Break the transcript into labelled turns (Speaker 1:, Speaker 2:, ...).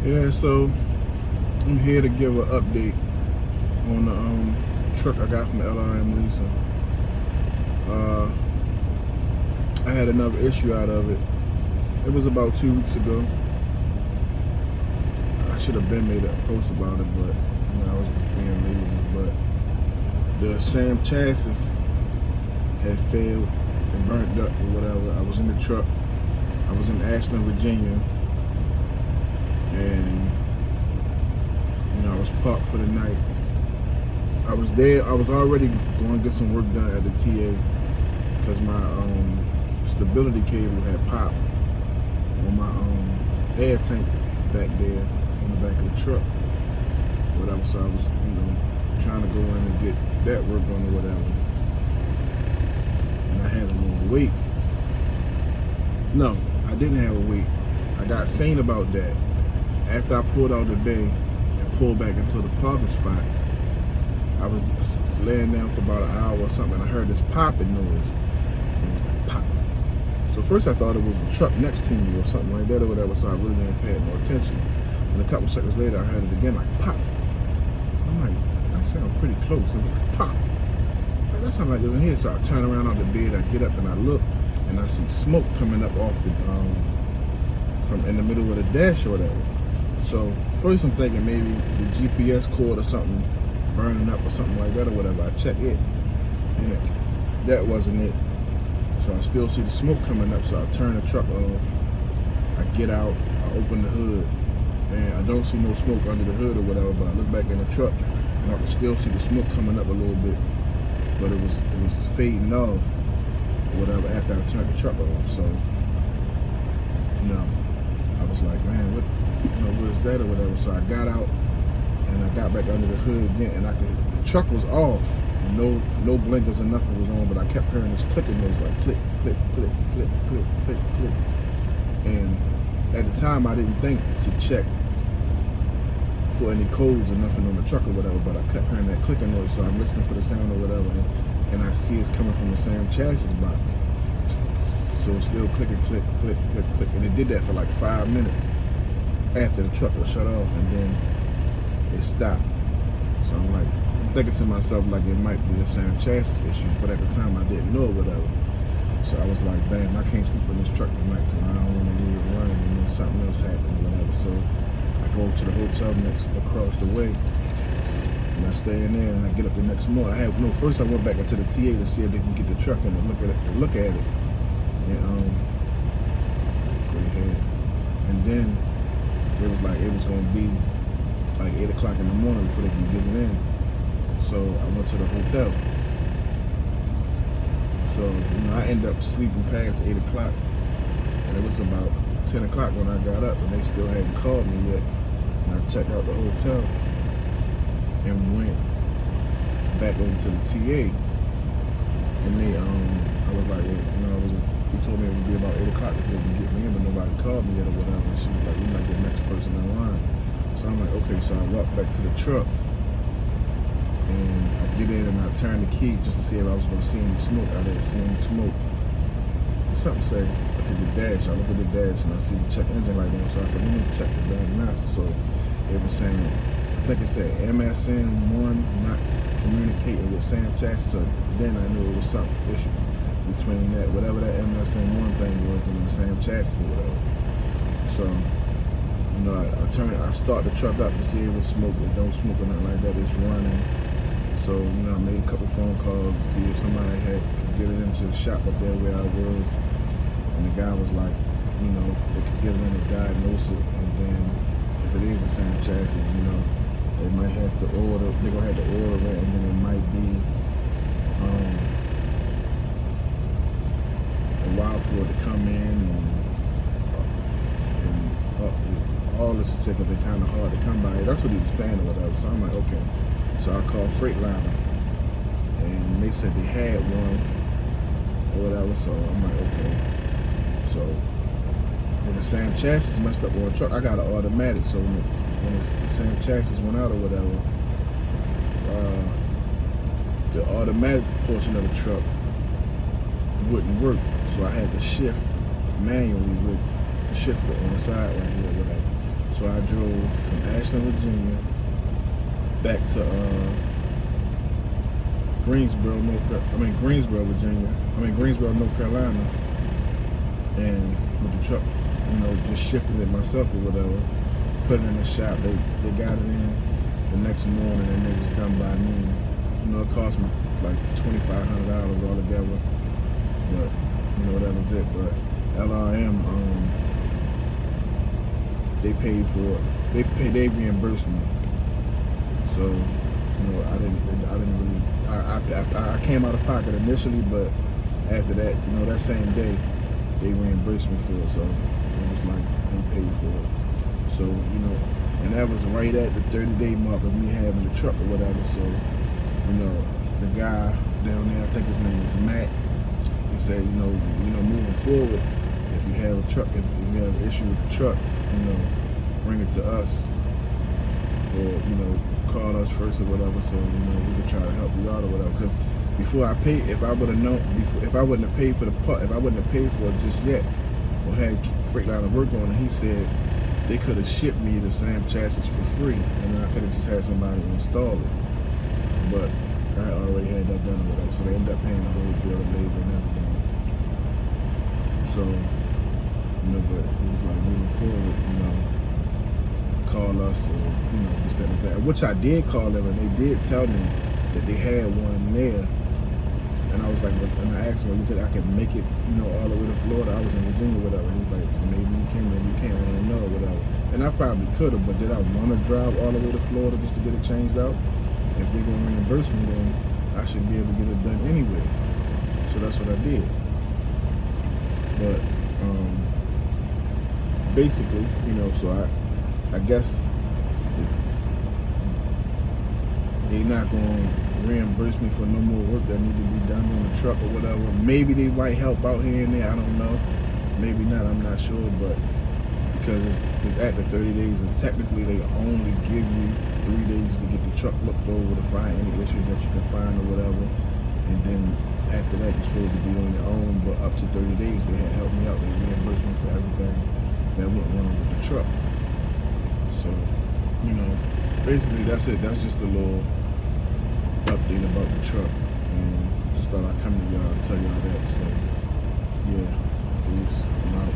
Speaker 1: Yeah, so I'm here to give an update on the truck I got from LRM Leasing. I had another issue out of it. It was about 2 weeks ago. I should have been made a post about it, but I was being lazy. But the SAM chassis had failed and burnt up or whatever. I was in the truck. I was in Ashland, Virginia, and I was parked for the night. I was there. I was already going to get some work done at the TA because my stability cable had popped on my air tank back there on the back of the truck. Whatever. So I was, trying to go in and get that work done or whatever. And I had a little wait. No, I didn't have a wait. I got sane about that after I pulled out the bay and pulled back into the parking spot. I was laying down for about an hour or something, and I heard this popping noise. It was like pop. So first I thought it was a truck next to me or something like that or whatever, so I really didn't pay no attention. And a couple seconds later I heard it again, like pop. I'm like, that sounds pretty close. It was like pop. Like, that sounds like it's in here. So I turn around on the bed, I get up and I look, and I see smoke coming up off the from in the middle of the dash or whatever. So first I'm thinking maybe the GPS cord or something burning up or something like that or whatever. I check it, and that wasn't it. So I still see the smoke coming up, so I turn the truck off. I get out, I open the hood, and I don't see no smoke under the hood or whatever, but I look back in the truck and I can still see the smoke coming up a little bit, but it was fading off or whatever after I turned the truck off. So I was like, man, what is that or whatever. So I got out and I got back under the hood again, and the truck was off, and no blinkers or nothing was on, but I kept hearing this clicking noise, like click, click, click, click, click, click, click. And at the time I didn't think to check for any codes or nothing on the truck or whatever, but I kept hearing that clicking noise, so I'm listening for the sound or whatever, and I see it's coming from the same chassis box. So it's still clicking, click, click, click, click, and it did that for like 5 minutes after the truck was shut off, and then it stopped. So I'm thinking to myself like it might be a SAM chassis issue, but at the time I didn't know or whatever. So I was like, damn, I can't sleep in this truck tonight because I don't want to leave it running and then something else happen or whatever. So I go to the hotel across the way, and I stay in there, and I get up the next morning. First I went back into the TA to see if they can get the truck in and look at it. And go ahead. And then it was like it was gonna be like 8 o'clock in the morning before they can get it in. So I went to the hotel. So I ended up sleeping past 8 o'clock, and it was about 10 o'clock when I got up, and they still hadn't called me yet. And I checked out the hotel and went back over to the TA, and I was like, they told me it would be about 8 o'clock before they can get me in, but nobody called me yet or whatever. And she was like, you're not the next person in line. So I'm like, okay. So I walked back to the truck, and I get in and I turn the key just to see if I was going to see any smoke. I didn't see any smoke. Something say, look at the dash. I look at the dash and I see the check engine light on. So I said, we need to check the diagnosis. So it was saying, I think it said MSN1 not communicating with SAM chassis. So then I knew it was something issue between that, whatever that MSN1 thing was, and the SAM chassis or whatever. So I start the truck up to see if it's smoke. It don't smoke or nothing like that. It's running. So I made a couple phone calls to see if somebody could get it into the shop up there where I was, and the guy was like, they could get it in and diagnose it, and then if it is the same chassis, they might have to order. They're gonna have to order it, and then it might be a while for it to come in, and all this shit, because they're kind of hard to come by. That's what he was saying or whatever. So I'm like, okay. So I called Freightliner, and they said they had one or whatever. So I'm like, okay. So when the SAM chassis messed up on the truck, I got an automatic. So when the SAM chassis went out or whatever, the automatic portion of the truck wouldn't work. So I had to shift manually with the shifter on the side right here or whatever. So I drove from Ashland, Virginia, back to Greensboro, North Carolina, and with the truck, just shifted it myself or whatever, put it in the shop. They got it in the next morning, and it was done by noon. It cost me like $2,500 altogether, but that was it. But LRM, they paid for it. They reimbursed me. So I came out of pocket initially, but after that, that same day, they reimbursed me for it. So it was like they paid for it. So and that was right at the 30-day mark of me having the truck or whatever. So the guy down there, I think his name is Matt. He said, moving forward, if you have a truck, if you have an issue with the truck, bring it to us, or call us first or whatever, so we could try to help you out or whatever. Because before I paid, if I would have known, if I wouldn't have paid for the part, if I wouldn't have paid for it just yet, or had Freightliner work on it, he said they could have shipped me the same chassis for free, and then I could have just had somebody install it. But I already had that done or whatever, so they ended up paying the whole bill of labor and everything. So, but it was like moving forward, call us or, this, that, and that. Which I did call them, and they did tell me that they had one there. And I was like, and I asked him, you think I could make it, all the way to Florida? I was in Virginia, whatever. He was like, maybe you can, maybe you can't, I don't know, whatever. And I probably could have, but did I want to drive all the way to Florida just to get it changed out? If they're going to reimburse me, then I should be able to get it done anyway. So that's what I did. But basically, so I guess they're not going to reimburse me for no more work that need to be done on the truck or whatever. Maybe they might help out here and there, I don't know. Maybe not, I'm not sure, but because it's at the 30 days, and technically they only give you 3 days to get the truck looked over to find any issues that you can find or whatever. And then after that, you're supposed to be on your own, but up to 30 days, they had helped me out. They reimbursed me for everything that went wrong with the truck. So, basically that's it. That's just a little update about the truck. And just thought I'd come to y'all and tell y'all that. So, yeah, peace. I'm out.